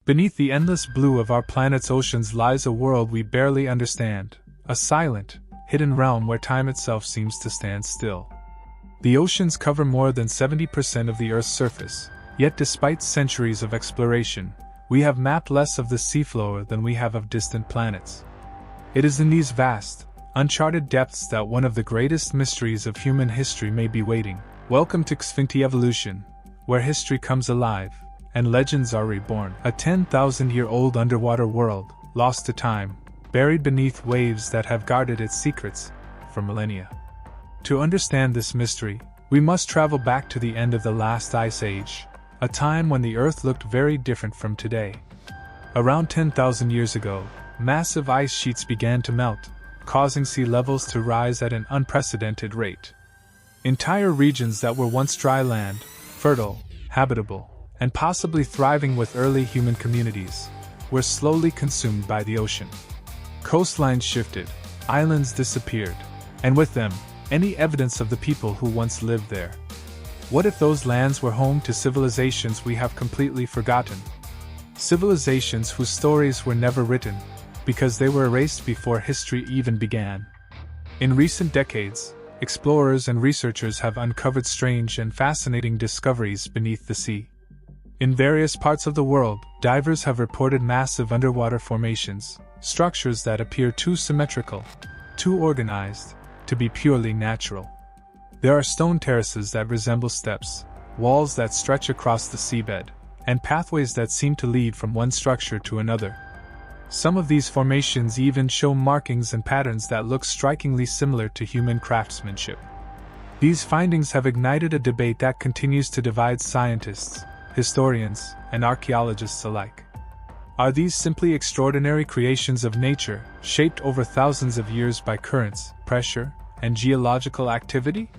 Beneath the endless blue of our planet's oceans lies a world we barely understand, a silent, hidden realm where time itself seems to stand still. The oceans cover more than 70% of the Earth's surface, yet despite centuries of exploration, we have mapped less of the seafloor than we have of distant planets. It is in these vast, uncharted depths that one of the greatest mysteries of human history may be waiting. Welcome to Xfinity Evolution, where history comes alive, and legends are reborn. A 10,000-year-old underwater world, lost to time, buried beneath waves that have guarded its secrets for millennia. To understand this mystery, we must travel back to the end of the last ice age, a time when the Earth looked very different from today. Around 10,000 years ago, massive ice sheets began to melt, causing sea levels to rise at an unprecedented rate. Entire regions that were once dry land, fertile, habitable, and possibly thriving with early human communities, were slowly consumed by the ocean. Coastlines shifted, islands disappeared, and with them, any evidence of the people who once lived there. What if those lands were home to civilizations we have completely forgotten? Civilizations whose stories were never written, because they were erased before history even began. In recent decades, explorers and researchers have uncovered strange and fascinating discoveries beneath the sea. In various parts of the world, divers have reported massive underwater formations, structures that appear too symmetrical, too organized, to be purely natural. There are stone terraces that resemble steps, walls that stretch across the seabed, and pathways that seem to lead from one structure to another. Some of these formations even show markings and patterns that look strikingly similar to human craftsmanship. These findings have ignited a debate that continues to divide scientists, historians, and archaeologists alike. Are these simply extraordinary creations of nature, shaped over thousands of years by currents, pressure, and geological activity?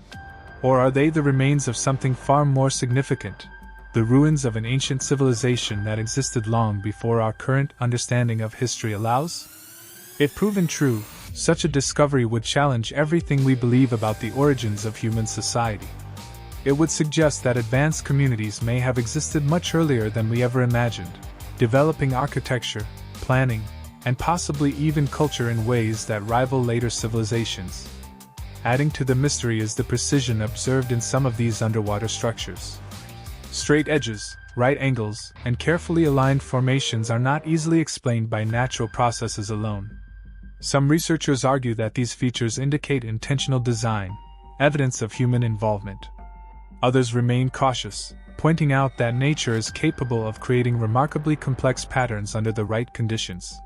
Or are they the remains of something far more significant, the ruins of an ancient civilization that existed long before our current understanding of history allows? If proven true, such a discovery would challenge everything we believe about the origins of human society. It would suggest that advanced communities may have existed much earlier than we ever imagined, developing architecture, planning, and possibly even culture in ways that rival later civilizations. Adding to the mystery is the precision observed in some of these underwater structures. Straight edges, right angles, and carefully aligned formations are not easily explained by natural processes alone. Some researchers argue that these features indicate intentional design, evidence of human involvement. Others remain cautious, pointing out that nature is capable of creating remarkably complex patterns under the right conditions.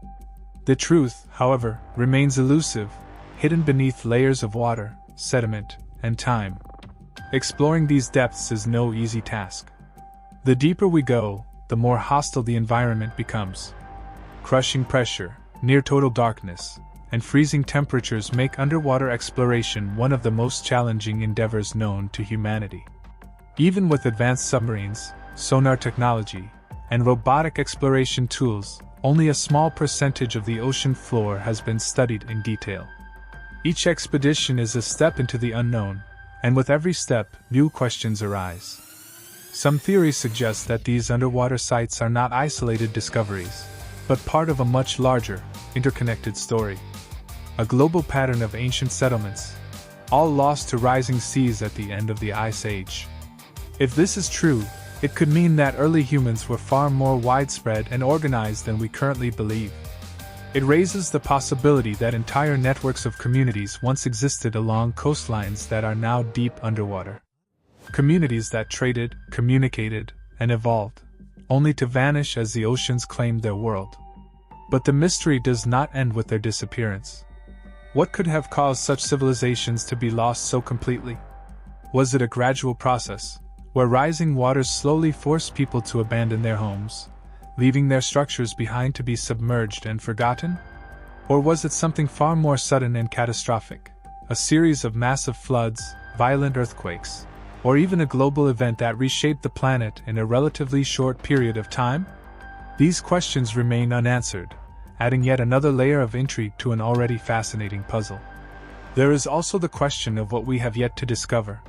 The truth, however, remains elusive, hidden beneath layers of water, sediment, and time. Exploring these depths is no easy task. The deeper we go, the more hostile the environment becomes. Crushing pressure, near total darkness, and freezing temperatures make underwater exploration one of the most challenging endeavors known to humanity. Even with advanced submarines, sonar technology, and robotic exploration tools, only a small percentage of the ocean floor has been studied in detail. Each expedition is a step into the unknown, and with every step, new questions arise. Some theories suggest that these underwater sites are not isolated discoveries, but part of a much larger, interconnected story. A global pattern of ancient settlements, all lost to rising seas at the end of the Ice Age. If this is true, it could mean that early humans were far more widespread and organized than we currently believe. It raises the possibility that entire networks of communities once existed along coastlines that are now deep underwater. Communities that traded, communicated, and evolved, only to vanish as the oceans claimed their world. But the mystery does not end with their disappearance. What could have caused such civilizations to be lost so completely? Was it a gradual process, where rising waters slowly forced people to abandon their homes, leaving their structures behind to be submerged and forgotten? Or was it something far more sudden and catastrophic, a series of massive floods, violent earthquakes, or even a global event that reshaped the planet in a relatively short period of time? These questions remain unanswered, adding yet another layer of intrigue to an already fascinating puzzle. There is also the question of what we have yet to discover.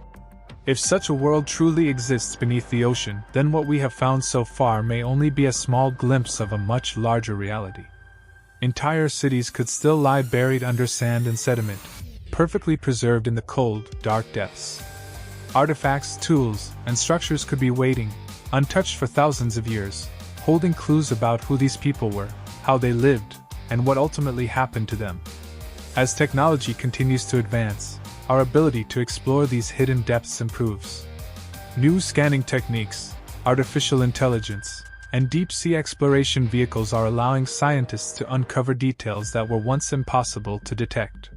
If such a world truly exists beneath the ocean, then what we have found so far may only be a small glimpse of a much larger reality. Entire cities could still lie buried under sand and sediment, perfectly preserved in the cold, dark depths. Artifacts, tools, and structures could be waiting, untouched for thousands of years, holding clues about who these people were, how they lived, and what ultimately happened to them. As technology continues to advance, our ability to explore these hidden depths improves. New scanning techniques, artificial intelligence, and deep-sea exploration vehicles are allowing scientists to uncover details that were once impossible to detect.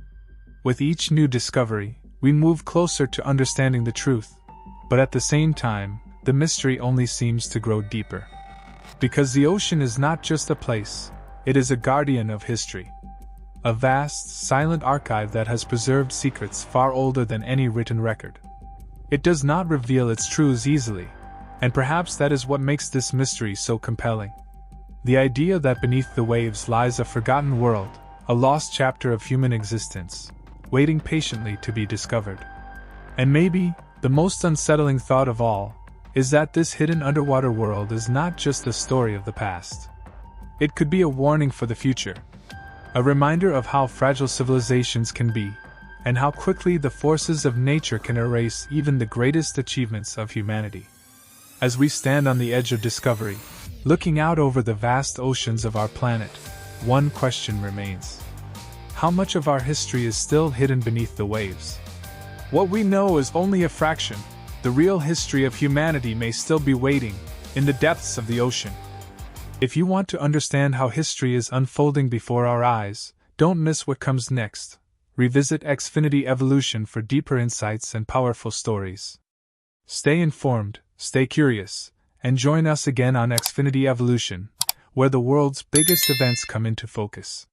With each new discovery, we move closer to understanding the truth, but at the same time, the mystery only seems to grow deeper. Because the ocean is not just a place, it is a guardian of history. A vast, silent archive that has preserved secrets far older than any written record. It does not reveal its truths easily, and perhaps that is what makes this mystery so compelling. The idea that beneath the waves lies a forgotten world, a lost chapter of human existence, waiting patiently to be discovered. And maybe, the most unsettling thought of all, is that this hidden underwater world is not just the story of the past. It could be a warning for the future. A reminder of how fragile civilizations can be, and how quickly the forces of nature can erase even the greatest achievements of humanity. As we stand on the edge of discovery, looking out over the vast oceans of our planet, one question remains. How much of our history is still hidden beneath the waves? What we know is only a fraction. The real history of humanity may still be waiting, in the depths of the ocean. If you want to understand how history is unfolding before our eyes, don't miss what comes next. Revisit Xfinity Evolution for deeper insights and powerful stories. Stay informed, stay curious, and join us again on Xfinity Evolution, where the world's biggest events come into focus.